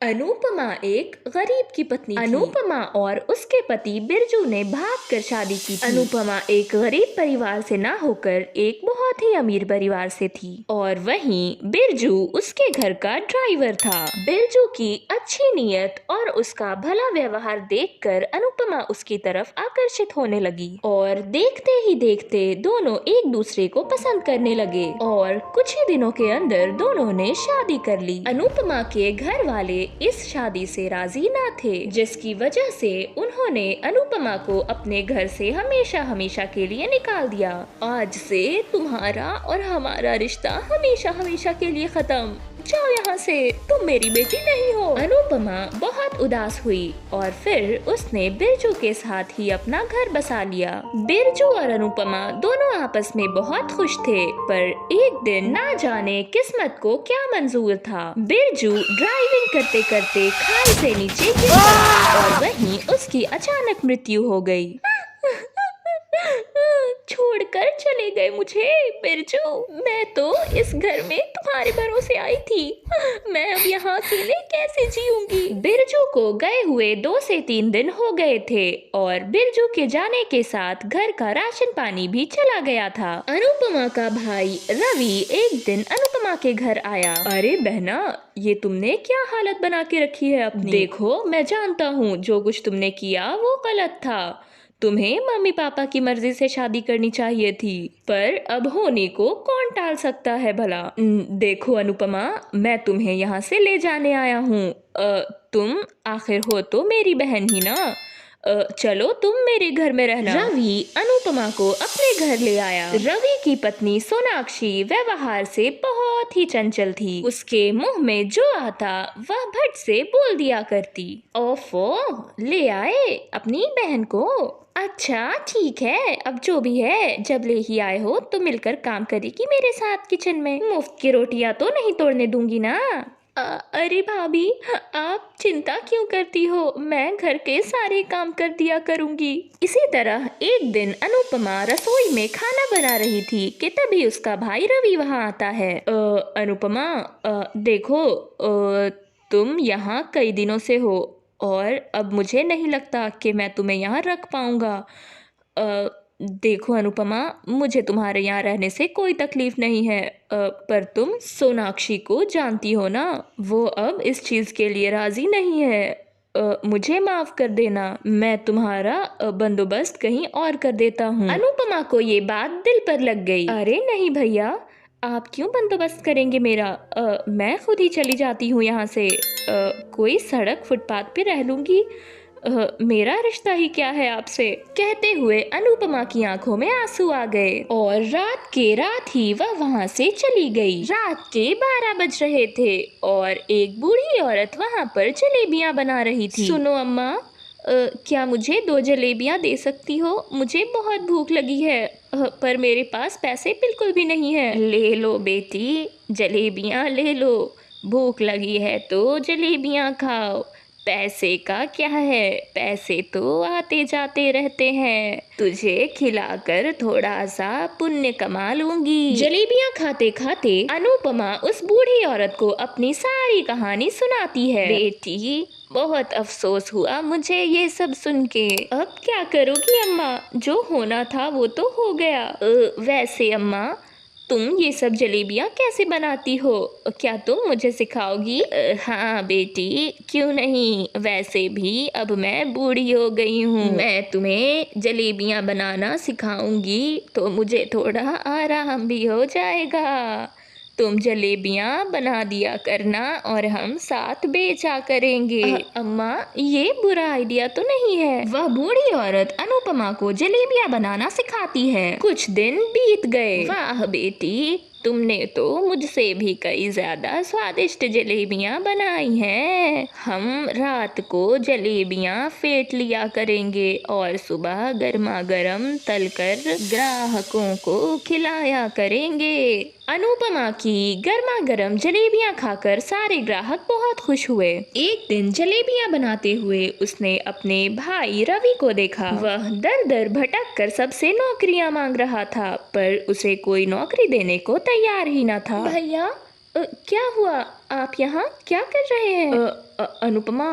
अनुपमा एक गरीब की पत्नी थी। अनुपमा और उसके पति बिरजू ने भागकर शादी की थी। अनुपमा एक गरीब परिवार से ना होकर एक बहुत ही अमीर परिवार से थी और वहीं बिरजू उसके घर का ड्राइवर था। बिरजू की अच्छी नीयत और उसका भला व्यवहार देखकर अनुपमा उसकी तरफ आकर्षित होने लगी और देखते ही देखते दोनों एक दूसरे को पसंद करने लगे और कुछ ही दिनों के अंदर दोनों ने शादी कर ली। अनुपमा के घर वाले इस शादी से राजी ना थे, जिसकी वजह से उन्होंने अनुपमा को अपने घर से हमेशा हमेशा के लिए निकाल दिया। आज से तुम्हारा और हमारा रिश्ता हमेशा हमेशा के लिए खत्म, जाओ यहाँ से, तुम मेरी बेटी नहीं हो। अनुपमा बहुत उदास हुई और फिर उसने बिरजू के साथ ही अपना घर बसा लिया। बिरजू और अनुपमा दोनों आपस में बहुत खुश थे, पर एक दिन ना जाने किस्मत को क्या मंजूर था, बिरजू ड्राइविंग करते करते खाई से नीचे गिर गया और वहीं उसकी अचानक मृत्यु हो गई। छोड़कर चले गए मुझे बिरजू, मैं तो इस घर में तुम्हारे भरोसे आई थी, मैं अब यहाँ अकेले कैसे जीऊंगी। बिरजू को गए हुए 2 से 3 दिन हो गए थे और बिरजू के जाने के साथ घर का राशन पानी भी चला गया था। अनुपमा का भाई रवि एक दिन अनुपमा के घर आया। अरे बहना, ये तुमने क्या हालत बना के रखी है अपनी? देखो, मैं जानता हूँ जो कुछ तुमने किया वो गलत था, तुम्हें मम्मी पापा की मर्जी से शादी करनी चाहिए थी, पर अब होने को कौन टाल सकता है भला। देखो अनुपमा, मैं तुम्हें यहाँ से ले जाने आया हूँ, तुम आखिर हो तो मेरी बहन ही ना, चलो तुम मेरे घर में रहना। रवि अनुपमा को अपने घर ले आया। रवि की पत्नी सोनाक्षी व्यवहार से बहुत ही चंचल थी, उसके मुंह में जो आता वह भट से बोल दिया करती। ओफो, ले आए अपनी बहन को? अच्छा ठीक है, अब जो भी है, जब ले ही आए हो तो मिलकर काम करेगी मेरे साथ किचन में, मुफ्त की रोटियां तो नहीं तोड़ने दूंगी ना। अरे भाभी, आप चिंता क्यों करती हो, मैं घर के सारे काम कर दिया करूंगी। इसी तरह एक दिन अनुपमा रसोई में खाना बना रही थी कि तभी उसका भाई रवि वहां आता है। अनुपमा, देखो, तुम यहाँ कई दिनों से हो और अब मुझे नहीं लगता कि मैं तुम्हें यहाँ रख पाऊंगा। देखो अनुपमा, मुझे तुम्हारे यहाँ रहने से कोई तकलीफ नहीं है, पर तुम सोनाक्षी को जानती हो ना, वो अब इस चीज़ के लिए राज़ी नहीं है। मुझे माफ़ कर देना, मैं तुम्हारा बंदोबस्त कहीं और कर देता हूँ। अनुपमा को ये बात दिल पर लग गई। अरे नहीं भैया, आप क्यों बंदोबस्त करेंगे मेरा, मैं खुद ही चली जाती हूँ यहाँ से, कोई सड़क फुटपाथ पे रह लूँगी, मेरा रिश्ता ही क्या है आपसे। कहते हुए अनुपमा की आंखों में आंसू आ गए और रात ही वह वहां से चली गई। रात के 12 बज रहे थे और एक बूढ़ी औरत वहां पर जलेबियां बना रही थी। सुनो अम्मा, क्या मुझे 2 जलेबियां दे सकती हो, मुझे बहुत भूख लगी है, पर मेरे पास पैसे बिल्कुल भी नहीं है। ले लो बेटी, जलेबियां ले लो, भूख लगी है तो जलेबियां खाओ, पैसे का क्या है, पैसे तो आते जाते रहते हैं, तुझे खिलाकर थोड़ा सा पुण्य कमा लूंगी। जलेबियां खाते खाते अनुपमा उस बूढ़ी औरत को अपनी सारी कहानी सुनाती है। बेटी, बहुत अफसोस हुआ मुझे ये सब सुन के, अब क्या करोगी अम्मा, जो होना था वो तो हो गया। वैसे अम्मा, तुम ये सब जलेबियाँ कैसे बनाती हो, क्या तुम मुझे सिखाओगी? हाँ बेटी, क्यों नहीं, वैसे भी अब मैं बूढ़ी हो गई हूँ, मैं तुम्हें जलेबियाँ बनाना सिखाऊंगी तो मुझे थोड़ा आराम भी हो जाएगा। तुम जलेबियाँ बना दिया करना और हम साथ बेचा करेंगे। अम्मा, ये बुरा आइडिया तो नहीं है। वह बूढ़ी औरत अनुपमा को जलेबियाँ बनाना सिखाती है। कुछ दिन बीत गए। वाह बेटी, तुमने तो मुझसे भी कई ज्यादा स्वादिष्ट जलेबियाँ बनाई हैं। हम रात को जलेबियाँ फेंट लिया करेंगे और सुबह गर्मा गर्म तलकर ग्राहकों को खिलाया करेंगे। अनुपमा की गर्मा गर्म जलेबियाँ खाकर सारे ग्राहक बहुत खुश हुए। एक दिन जलेबियाँ बनाते हुए उसने अपने भाई रवि को देखा। वह दर दर भटक कर सबसे नौकरियाँ मांग रहा था, पर उसे कोई नौकरी देने को तैयार ही न था। भैया, क्या हुआ? आप यहाँ क्या कर रहे हैं? अनुपमा,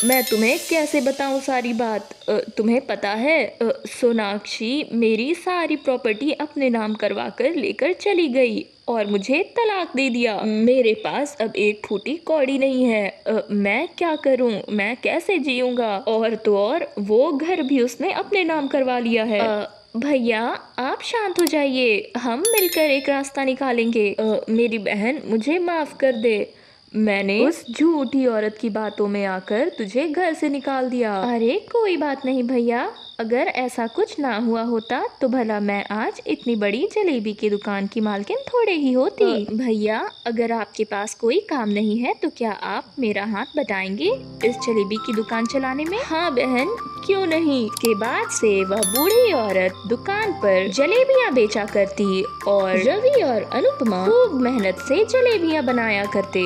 मैं तुम्हें कैसे बताऊं सारी बात? तुम्हें पता है, सोनाक्षी मेरी सारी प्रॉपर्टी अपने नाम करवा कर लेकर चली गई और मुझे तलाक दे दिया। मेरे पास अब एक फूटी कौड़ी नहीं है। मैं क्या करूं? मैं कैसे जीऊंगा? और तो और वो घर भी उसने अपने नाम करवा लिया है। भैया, आप शांत हो जाइए, हम मिलकर एक रास्ता निकालेंगे। मेरी बहन, मुझे माफ कर दे। मैंने उस झूठी औरत की बातों में आकर तुझे घर से निकाल दिया। अरे कोई बात नहीं भैया, अगर ऐसा कुछ ना हुआ होता तो भला मैं आज इतनी बड़ी जलेबी की दुकान की मालकिन थोड़े ही होती। भैया, अगर आपके पास कोई काम नहीं है तो क्या आप मेरा हाथ बटाएंगे इस जलेबी की दुकान चलाने में? हाँ बहन, क्यों नहीं। के बाद से वह बूढ़ी औरत दुकान पर जलेबियाँ बेचा करती और रवि और अनुपमा खूब मेहनत से जलेबियाँ बनाया करते।